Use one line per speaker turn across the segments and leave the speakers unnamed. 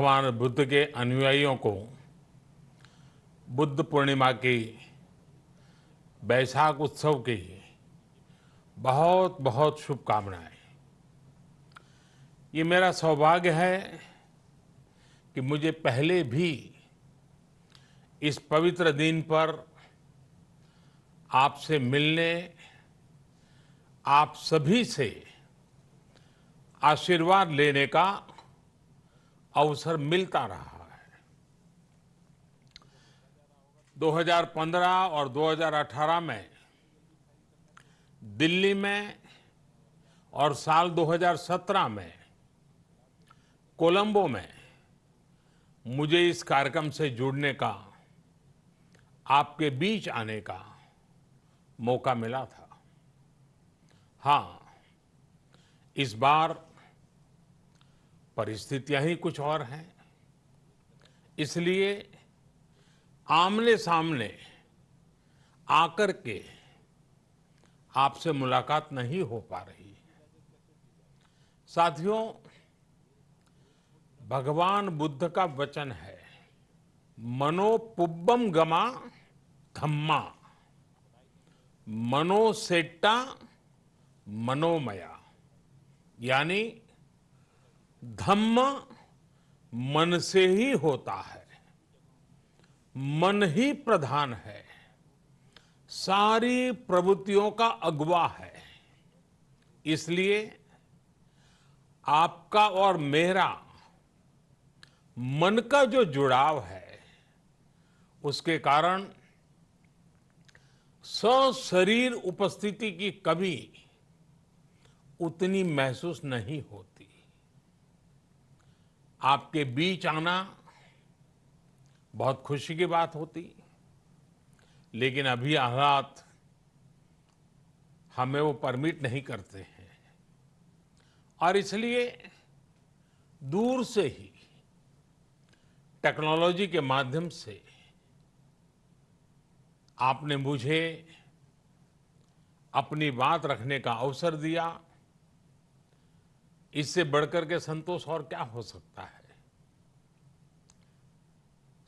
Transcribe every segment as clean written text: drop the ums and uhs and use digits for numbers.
भगवान बुद्ध के अनुयायियों को बुद्ध पूर्णिमा की बैसाख उत्सव की बहुत बहुत शुभकामनाएं। ये मेरा सौभाग्य है कि मुझे पहले भी इस पवित्र दिन पर आपसे मिलने, आप सभी से आशीर्वाद लेने का अवसर मिलता रहा है। 2015 और 2018 में दिल्ली में और साल 2017 में कोलंबो में मुझे इस कार्यक्रम से जुड़ने का, आपके बीच आने का मौका मिला था। हाँ, इस बार परिस्थितियां ही कुछ और हैं, इसलिए आमने सामने आकर के आपसे मुलाकात नहीं हो पा रही है। साथियों, भगवान बुद्ध का वचन है, मनो पुब्बम गमा धम्मा, मनोसेट्टा मनोमया। यानी धम्म मन से ही होता है, मन ही प्रधान है, सारी प्रवृत्तियों का अगुवा है। इसलिए आपका और मेरा मन का जो जुड़ाव है, उसके कारण सशरीर उपस्थिति की कमी उतनी महसूस नहीं होती। आपके बीच आना बहुत खुशी की बात होती, लेकिन अभी हालात हमें वो परमिट नहीं करते हैं और इसलिए दूर से ही टेक्नोलॉजी के माध्यम से आपने मुझे अपनी बात रखने का अवसर दिया। इससे बढ़कर के संतोष और क्या हो सकता है।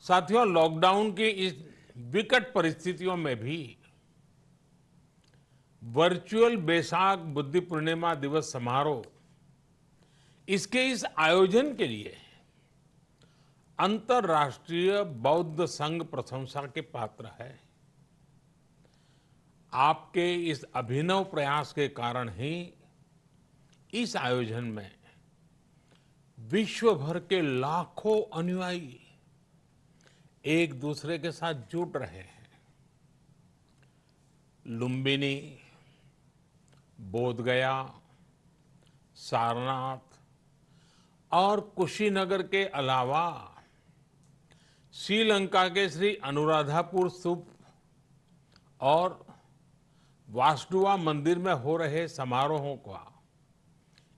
साथियों, लॉकडाउन की इस विकट परिस्थितियों में भी वर्चुअल बैसाख बुद्ध पूर्णिमा दिवस समारोह, इसके इस आयोजन के लिए अंतर्राष्ट्रीय बौद्ध संघ प्रशंसा के पात्र है। आपके इस अभिनव प्रयास के कारण ही इस आयोजन में विश्व भर के लाखों अनुयायी एक दूसरे के साथ जुड़ रहे हैं। लुम्बिनी, बोधगया, सारनाथ और कुशीनगर के अलावा श्रीलंका के श्री अनुराधापुर स्तूप और वासुदेवा मंदिर में हो रहे समारोहों का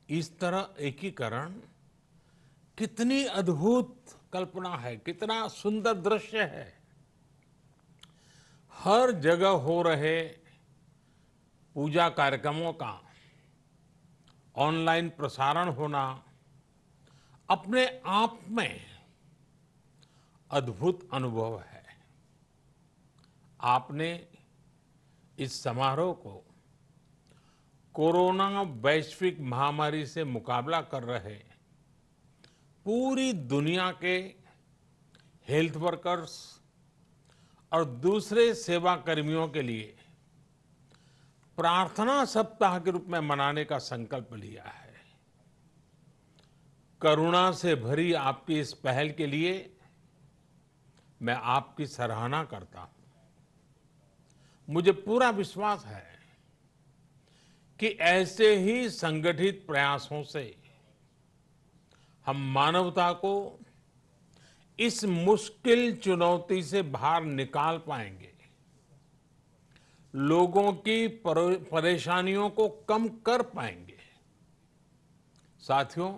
इस तरह एकीकरण कितनी अद्भुत कल्पना है, कितना सुंदर दृश्य है। हर जगह हो रहे पूजा कार्यक्रमों का ऑनलाइन प्रसारण होना अपने आप में अद्भुत अनुभव है। आपने इस समारोह को कोरोना वैश्विक महामारी से मुकाबला कर रहे पूरी दुनिया के हेल्थ वर्कर्स और दूसरे सेवा कर्मियों के लिए प्रार्थना सप्ताह के रूप में मनाने का संकल्प लिया है। करुणा से भरी आपकी इस पहल के लिए मैं आपकी सराहना करता हूं। मुझे पूरा विश्वास है कि ऐसे ही संगठित प्रयासों से हम मानवता को इस मुश्किल चुनौती से बाहर निकाल पाएंगे, लोगों की परेशानियों को कम कर पाएंगे। साथियों,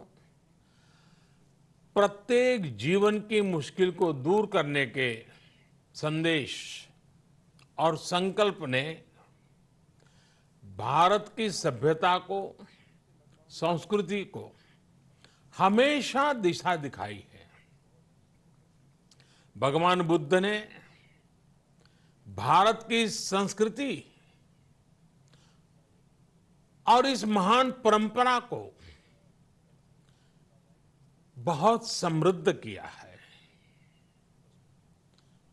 प्रत्येक जीवन की मुश्किल को दूर करने के संदेश और संकल्प ने भारत की सभ्यता को, संस्कृति को हमेशा दिशा दिखाई है। भगवान बुद्ध ने भारत की संस्कृति और इस महान परंपरा को बहुत समृद्ध किया है।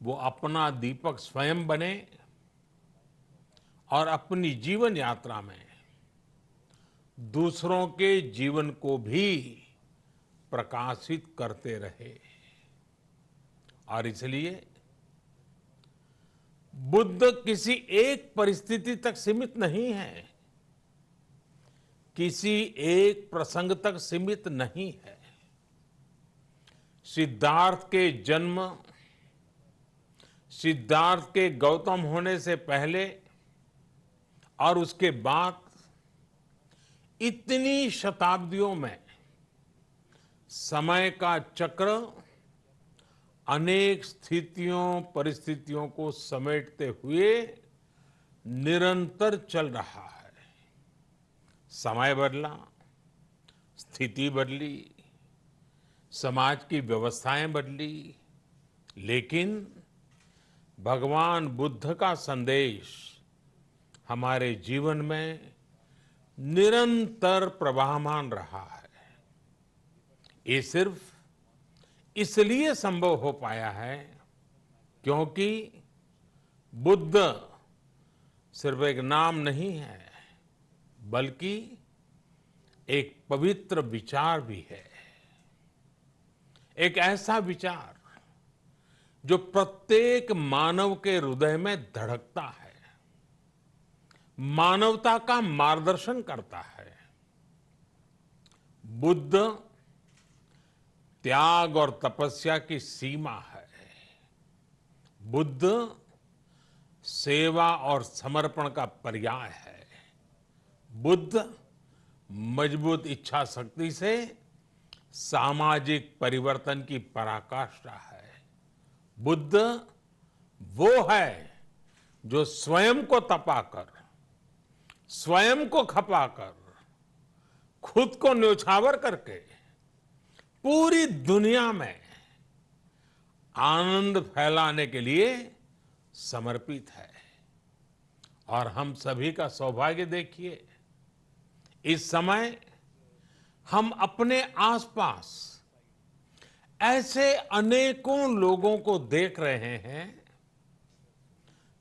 वो अपना दीपक स्वयं बने और अपनी जीवन यात्रा में दूसरों के जीवन को भी प्रकाशित करते रहे। और इसलिए बुद्ध किसी एक परिस्थिति तक सीमित नहीं है, किसी एक प्रसंग तक सीमित नहीं है। सिद्धार्थ के जन्म, सिद्धार्थ के गौतम होने से पहले और उसके बाद इतनी शताब्दियों में समय का चक्र अनेक स्थितियों परिस्थितियों को समेटते हुए निरंतर चल रहा है। समय बदला, स्थिति बदली, समाज की व्यवस्थाएं बदली, लेकिन भगवान बुद्ध का संदेश हमारे जीवन में निरंतर प्रवाहमान रहा है। ये सिर्फ इसलिए संभव हो पाया है क्योंकि बुद्ध सिर्फ एक नाम नहीं है, बल्कि एक पवित्र विचार भी है। एक ऐसा विचार जो प्रत्येक मानव के हृदय में धड़कता है, मानवता का मार्गदर्शन करता है। बुद्ध त्याग और तपस्या की सीमा है। बुद्ध सेवा और समर्पण का पर्याय है। बुद्ध मजबूत इच्छा शक्ति से सामाजिक परिवर्तन की पराकाष्ठा है। बुद्ध वो है जो स्वयं को तपाकर, स्वयं को खपाकर, खुद को न्योछावर करके पूरी दुनिया में आनंद फैलाने के लिए समर्पित है। और हम सभी का सौभाग्य देखिए, इस समय हम अपने आसपास ऐसे अनेकों लोगों को देख रहे हैं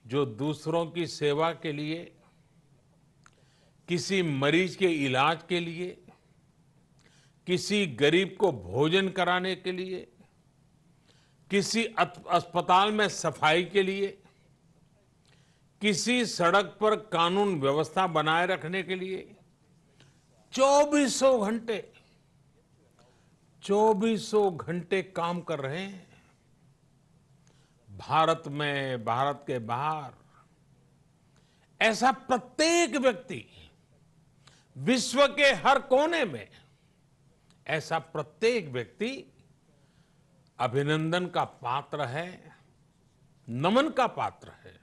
जो दूसरों की सेवा के लिए, किसी मरीज के इलाज के लिए, किसी गरीब को भोजन कराने के लिए, किसी अस्पताल में सफाई के लिए, किसी सड़क पर कानून व्यवस्था बनाए रखने के लिए चौबीसों घंटे काम कर रहे हैं। भारत में, भारत के बाहर ऐसा प्रत्येक व्यक्ति, विश्व के हर कोने में ऐसा प्रत्येक व्यक्ति अभिनंदन का पात्र है, नमन का पात्र है।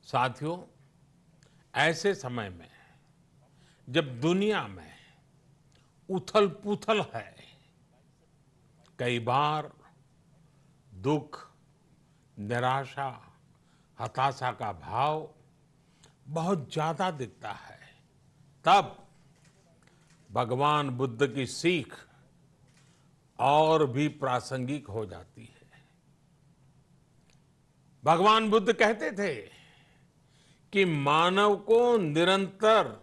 साथियों, ऐसे समय में जब दुनिया में उथल पुथल है, कई बार दुख, निराशा, हताशा का भाव बहुत ज्यादा दिखता है, तब भगवान बुद्ध की सीख और भी प्रासंगिक हो जाती है। भगवान बुद्ध कहते थे कि मानव को निरंतर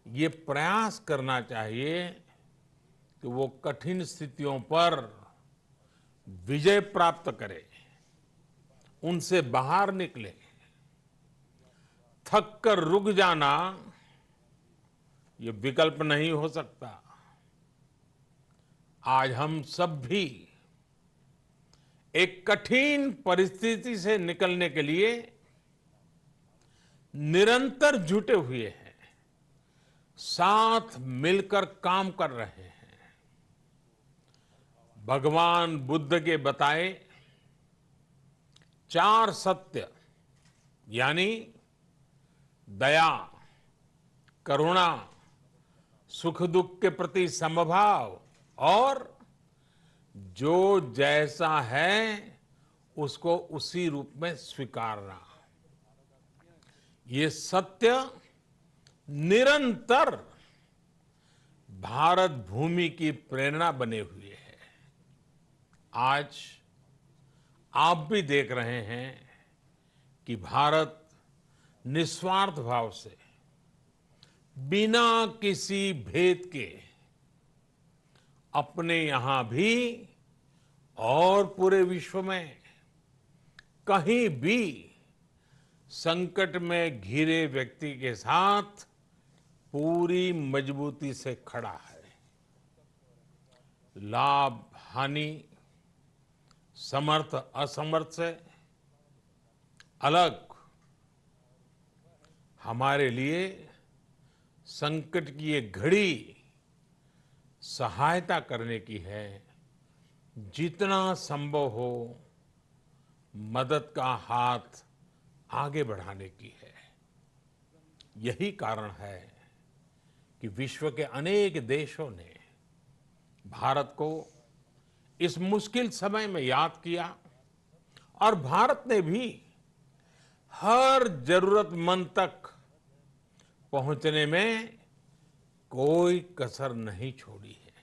ये प्रयास करना चाहिए कि वो कठिन स्थितियों पर विजय प्राप्त करे, उनसे बाहर निकले। थक कर रुक जाना ये विकल्प नहीं हो सकता। आज हम सब भी एक कठिन परिस्थिति से निकलने के लिए निरंतर जुटे हुए हैं, साथ मिलकर काम कर रहे हैं। भगवान बुद्ध के बताए 4 सत्य यानी दया, करुणा, सुख दुख के प्रति समभाव और जो जैसा है उसको उसी रूप में स्वीकारना, ये सत्य निरंतर भारत भूमि की प्रेरणा बने हुए है। आज आप भी देख रहे हैं कि भारत निस्वार्थ भाव से, बिना किसी भेद के अपने यहां भी और पूरे विश्व में कहीं भी संकट में घिरे व्यक्ति के साथ पूरी मजबूती से खड़ा है। लाभ हानि, समर्थ असमर्थ से अलग हमारे लिए संकट की ये घड़ी सहायता करने की है। जितना संभव हो मदद का हाथ आगे बढ़ाने की है। यही कारण है कि विश्व के अनेक देशों ने भारत को इस मुश्किल समय में याद किया और भारत ने भी हर जरूरतमंद तक पहुंचने में कोई कसर नहीं छोड़ी है।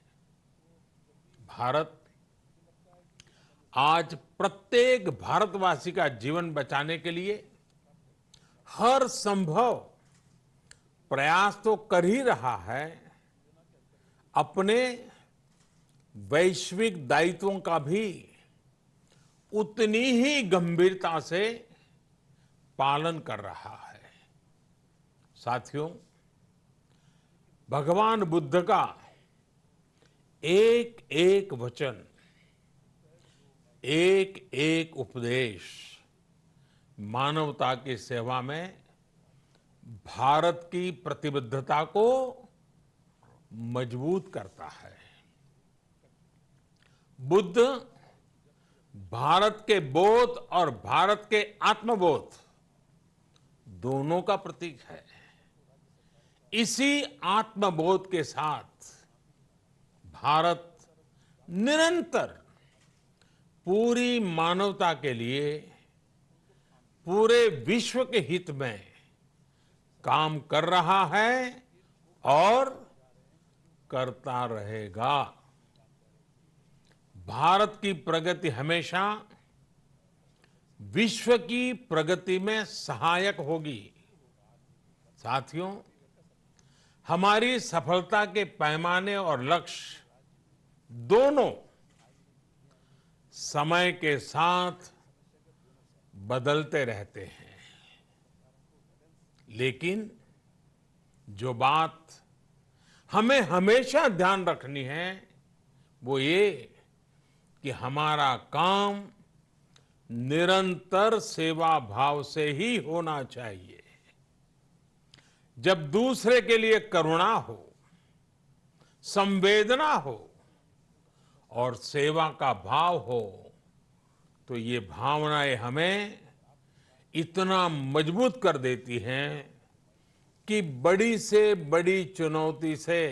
भारत आज प्रत्येक भारतवासी का जीवन बचाने के लिए हर संभव प्रयास तो कर ही रहा है, अपने वैश्विक दायित्वों का भी उतनी ही गंभीरता से पालन कर रहा है। साथियों, भगवान बुद्ध का एक एक वचन, एक एक उपदेश मानवता की सेवा में भारत की प्रतिबद्धता को मजबूत करता है। बुद्ध भारत के बोध और भारत के आत्मबोध दोनों का प्रतीक है। इसी आत्मबोध के साथ भारत निरंतर पूरी मानवता के लिए, पूरे विश्व के हित में काम कर रहा है और करता रहेगा। भारत की प्रगति हमेशा विश्व की प्रगति में सहायक होगी। साथियों, हमारी सफलता के पैमाने और लक्ष्य दोनों समय के साथ बदलते रहते हैं, लेकिन जो बात हमें हमेशा ध्यान रखनी है वो ये कि हमारा काम निरंतर सेवा भाव से ही होना चाहिए। जब दूसरे के लिए करुणा हो, संवेदना हो और सेवा का भाव हो, तो ये भावनाएं हमें इतना मजबूत कर देती हैं कि बड़ी से बड़ी चुनौती से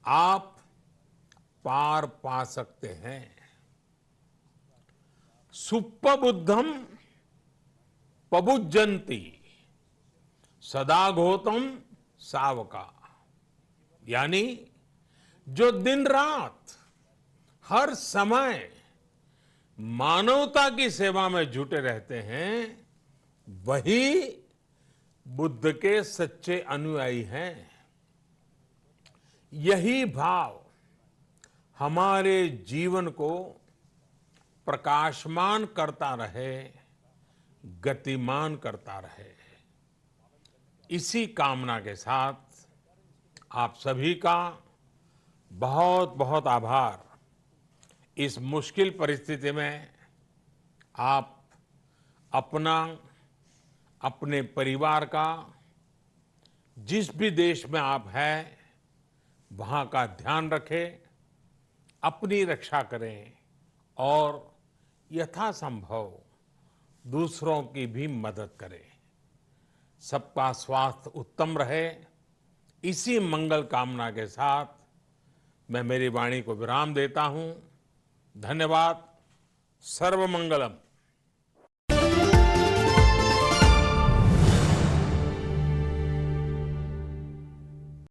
आप पार पा सकते हैं। सुप्पबुद्धम पबुज्जन्ति सदाघोतम सावका, यानी जो दिन रात हर समय मानवता की सेवा में जुटे रहते हैं वही बुद्ध के सच्चे अनुयायी हैं। यही भाव हमारे जीवन को प्रकाशमान करता रहे, गतिमान करता रहे। इसी कामना के साथ आप सभी का बहुत बहुत आभार। इस मुश्किल परिस्थिति में आप अपना, अपने परिवार का, जिस भी देश में आप हैं वहां का ध्यान रखें, अपनी रक्षा करें और यथासंभव दूसरों की भी मदद करें। सबका स्वास्थ्य उत्तम रहे, इसी मंगल कामना के साथ मैं मेरी वाणी को विराम देता हूं। धन्यवाद। सर्वमंगलम।